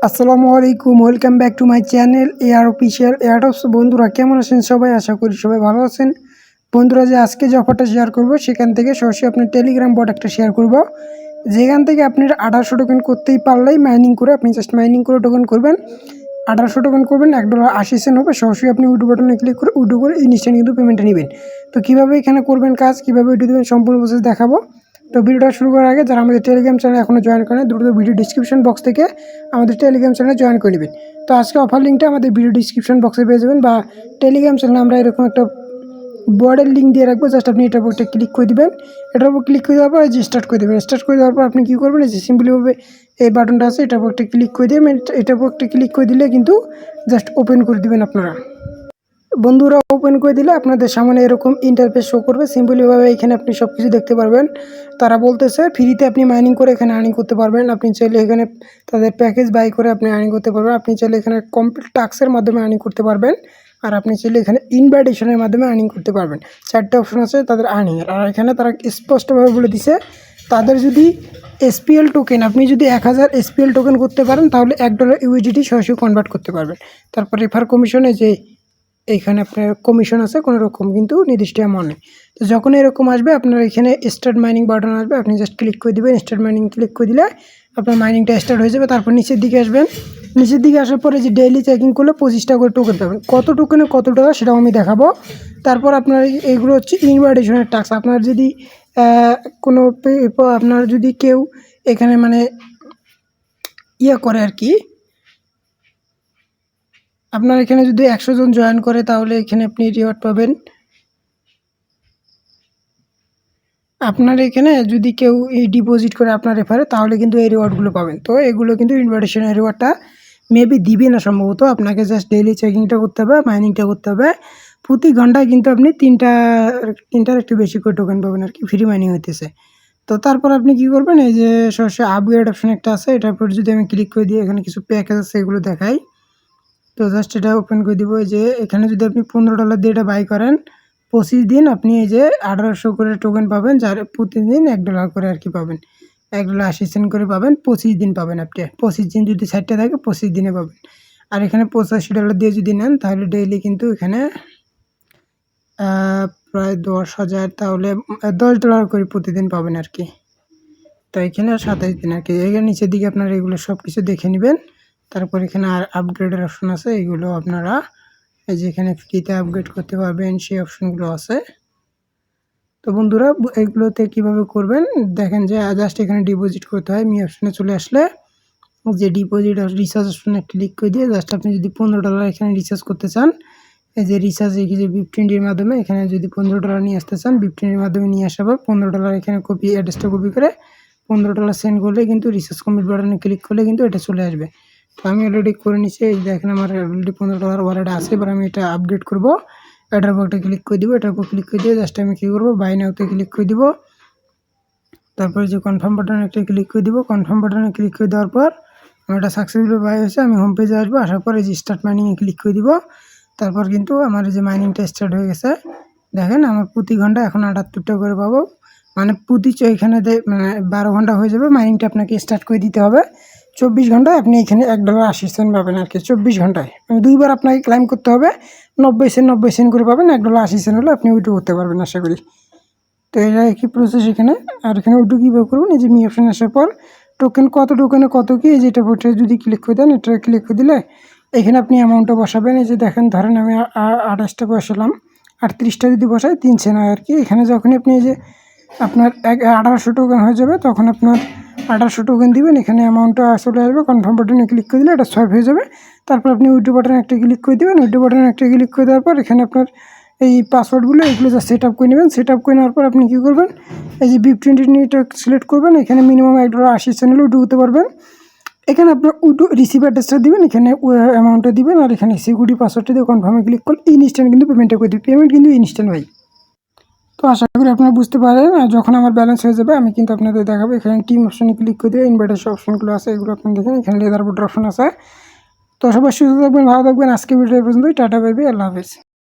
আসসালামু আলাইকুম, welcome back to my channel air official airtops. বন্ধুরা কেমন আছেন সবাই? আশা করি সবাই ভালো আছেন। বন্ধুরা, যে আজকে যে অফারটা শেয়ার করব সেখান থেকে সরাসরি আপনার টেলিগ্রাম বট একটা শেয়ার করব, যেখান থেকে আপনি 1800 টোকেন করতেই পারলেই মাইনিং করে আপনি জাস্ট মাইনিং করে টোকেন করবেন। 1800 টোকেন করবেন, $1.80 হবে। সরাসরি আপনি উইড্রো বাটনে ক্লিক করে উইড্রো করে ইনস্ট্যান্ট কিন্তু পেমেন্টটা নেবেন। তো কীভাবে এখানে করবেন কাজ, কীভাবে উইড্রো দেবেন, সম্পূর্ণ প্রসেস দেখাবো। তো ভিডিওটা শুরু করার আগে যারা আমাদের টেলিগ্রাম চ্যানেল এখনও জয়েন করেন, দ্রুত ভিডিও ডিসক্রিপশন বক্স থেকে আমাদের টেলিগ্রাম চ্যানেলে জয়েন করে নেবেন। তো আজকে অফার লিঙ্কটা আমাদের ভিডিও ডিসক্রিপশন বক্সে পেয়ে যাবেন, বা টেলিগ্রাম চ্যানেলে আমরা এরকম একটা বোর্ডের লিঙ্ক দিয়ে রাখবো। জাস্ট আপনি এটার উপর ক্লিক করে দেবেন। এটার উপর ক্লিক করে দেওয়ার পর যে স্টার্ট করে দেবেন। স্টার্ট করে দেওয়ার পর আপনি কী করবেন, যে সিম্পলিভাবে এই বাটনটা আছে এটার উপর ক্লিক করে দেবেন। এটার উপর ক্লিক করে দিলে কিন্তু জাস্ট ওপেন করে দেবেন আপনারা। বন্ধুরা, ওপেন করে দিলে আপনাদের সামনে এরকম ইন্টারফেস শো করবে। সিম্পলিভাবে এখানে আপনি সব কিছু দেখতে পারবেন। তারা বলতেছে ফ্রিতে আপনি মাইনিং করে এখানে আর্নিং করতে পারবেন। আপনি চাইলে এখানে তাদের প্যাকেজ বাই করে আপনি আর্নিং করতে পারবেন। আপনি চাইলে এখানে কমপ্লিট টাস্কের মাধ্যমে আর্নিং করতে পারবেন। আর আপনি চাইলে এখানে ইনভাইটেশনের মাধ্যমে আর্নিং করতে পারবেন। 4টে অপশন আছে তাদের আর্নিংয়ের। আর এখানে তারা স্পষ্টভাবে বলে দিছে, তাদের যদি এসপিএল টোকেন, আপনি যদি 1000 এসপিএল টোকেন করতে পারেন তাহলে $1 ইউএসডিটি সরাসরি কনভার্ট করতে পারবেন। তারপর রেফার কমিশনে যে এইখানে আপনার কমিশন আছে কোনো রকম কিন্তু নির্দিষ্ট অ্যামাউন্ট নেই। তো যখন এরকম আসবে আপনার এখানে স্টার্ট মাইনিং বাটন আসবে, আপনি জাস্ট ক্লিক করে দেবেন। স্টার্ট মাইনিং ক্লিক করে দিলে আপনার মাইনিংটা স্টার্ট হয়ে যাবে। তারপর নিচের দিকে আসবেন। নিচের দিকে আসার পরে যে ডেইলি চেকিং করলে 25টা করে টোকেন পাবেন। কত টোকেনে কত টাকা সেটাও আমি দেখাবো। তারপর আপনার এইগুলো হচ্ছে ইনভাইটেশনের টাস্ক। আপনার যদি কোনো আপনার যদি কেউ এখানে মানে করে আর কি, আপনার এখানে যদি 100 জন জয়েন করে তাহলে এখানে আপনি রিওয়ার্ড পাবেন। আপনার এখানে যদি কেউ এই ডিপোজিট করে আপনার রেফারে তাহলে কিন্তু এই রিওয়ার্ডগুলো পাবেন। তো এগুলো কিন্তু ইনভাইটেশনের রিওয়ার্ডটা মেবি দিবে না সম্ভবত। আপনাকে জাস্ট ডেইলি চেকিংটা করতে হবে, মাইনিংটা করতে হবে। প্রতি ঘন্টায় কিন্তু আপনি তিনটার একটু বেশি করে টোকেন পাবেন আর কি, ফ্রি মাইনিং হইতেছে। তো তারপর আপনি কী করবেন, এই যে সরাসরি আপগ্রেড অপশন একটা আছে, এটার উপর যদি আমি ক্লিক করে দিই এখানে কিছু প্যাকেজ আছে এগুলো দেখাই। তো জাস্ট এটা ওপেন করে দিব। এই যে এখানে যদি আপনি $15 দিয়ে এটা বাই করেন, 25 দিন আপনি এই যে 1800 করে টোকেন পাবেন, যার প্রতিদিন $1 করে আর কি পাবেন। $1.80 করে পাবেন, 25 দিন পাবেন আপনি। 25 দিন যদি 60টা থাকে 25 দিনে পাবেন। আর এখানে $85 দিয়ে যদি নেন তাহলে ডেইলি কিন্তু এখানে প্রায় 10,000, তাহলে $10 করে প্রতিদিন পাবেন আর কি। তো এখানে 27 দিন আর কি। এখানে নিচের দিকে আপনারা এগুলো সব কিছু দেখে নেবেন। তারপর এখানে আর আপগ্রেডের অপশন আছে, এগুলো আপনারা এই যে এখানে ফ্রিতে আপগ্রেড করতে পারবেন, সেই অপশনগুলো আছে। তো বন্ধুরা, এগুলোতে কীভাবে করবেন দেখেন, যে জাস্ট এখানে ডিপোজিট করতে হয়। মি অপশনে চলে আসলে যে ডিপোজিট রিচার্জ অপশনে ক্লিক করে দিয়ে জাস্ট আপনি যদি $15 এখানে রিচার্জ করতে চান, এই যে রিচার্জ এই যে বিপ20-র মাধ্যমে এখানে যদি $15 নিয়ে আসতে চান, বিপ20-র মাধ্যমে নিয়ে আসার পর $15 এখানে কপি অ্যাড্রেসটা কপি করে $15 সেন্ড করলে কিন্তু রিচার্জ কমপ্লিট বাটনে ক্লিক করলে কিন্তু এটা চলে আসবে। তো আমি অলরেডি করে নিচ্ছি। এই দেখেন আমার অলরেডি $15 ওয়ালেট আছে। এবার আমি এটা আপগ্রেড করব। এটার উপর একটা ক্লিক করে দিব। এটার উপর ক্লিক করে দিয়ে জাস্ট আমি কী করবো, বাই নাওতে ক্লিক করে দিব। তারপরে যে কনফার্ম বাটনে একটা ক্লিক করে দিব। কনফার্ম বাটনে ক্লিক করে দেওয়ার পর আমার এটা সাকসেসফুলি বাই হয়েছে। আমি হোম পেজে আসবো, আসার পরে যে স্টার্ট মাইনিংয়ে ক্লিক করে দিব। তারপর কিন্তু আমার যে মাইনিংটা স্টার্ট হয়ে গেছে। দেখেন আমার প্রতি ঘন্টা এখন 78টা করে পাবো, মানে প্রতি এখানে 12 ঘন্টা হয়ে যাবে। মাইনিংটা আপনাকে স্টার্ট করে দিতে হবে। 24 ঘন্টায় আপনি এখানে $1.80 পাবেন আর কি। 24 ঘন্টায় দুইবার আপনাকে ক্লাইম করতে হবে। 90 সেন্ট করে পাবেন। $1.80 হলে আপনি উইড্রো করতে পারবেন আশা করি। তো এটা একই প্রসেস এখানে। আর এখানে উইড্রো কীভাবে করবেন, এই যে মি অপশন আসার পর টোকেন কত টোকেনে কত কি, এই যে এটা ভোটে যদি ক্লিক করে দেন, এটা ক্লিক করে দিলে এখানে আপনি অ্যামাউন্টটা বসাবেন। এই যে দেখেন, ধরেন আমি 28টা বসালাম, 38টা যদি বসাই 3 সেন্ট হয় আর কি। এখানে যখনই আপনি এই যে আপনার 1800 টোকেন হয়ে যাবে তখন আপনার 1800 টোকেন দিবেন। এখানে অ্যামাউন্টটা চলে আসবে। কনফার্ম বাটনে ক্লিক করে দিলে এটা সোয়াইপ হয়ে যাবে। তারপর আপনি উইড্রো বাটনে একটা ক্লিক করে দেবেন। উইড্রো বাটনে একটা ক্লিক করে দেওয়ার পর এখানে আপনার এই পাসওয়ার্ডগুলো এগুলো যা সেট আপ করে নেবেন। সেট আপ করে নেওয়ার পর আপনি কী করবেন, এই যে বিপ20 নিটা সিলেক্ট করবেন। এখানে মিনিমাম $1.80 উইড্রো করতে পারবেন। এখানে আপনার উইড্রো রিসিভ অ্যাড্রেসটা দিবেন, এখানে অ্যামাউন্টটা দিবেন, আর এখানে সিকিউরিটি পাসওয়ার্ডটা দিয়ে কনফার্মে ক্লিক করলে ইনস্ট্যান্ট কিন্তু পেমেন্টটা করে দিই। পেমেন্ট কিন্তু ইনস্ট্যান্ট হয়। তো আশা করি আপনারা বুঝতে পারেন। আর যখন আমার ব্যালেন্স হয়ে যাবে আমি কিন্তু আপনাদের দেখাবো। এখানে টিম অপশনে ক্লিক করে দিয়ে ইনভাইটেশন অপশনগুলো আছে, এগুলো আপনি দেখেন। এখানে লেদার বোর্ডের অপশন আছে। তো সবাই সুস্থ থাকবেন, ভালো থাকবেন। আজকে ভিডিও পর্যন্তই। টাটা, বাই বাই, আল্লাহ হাফেজ।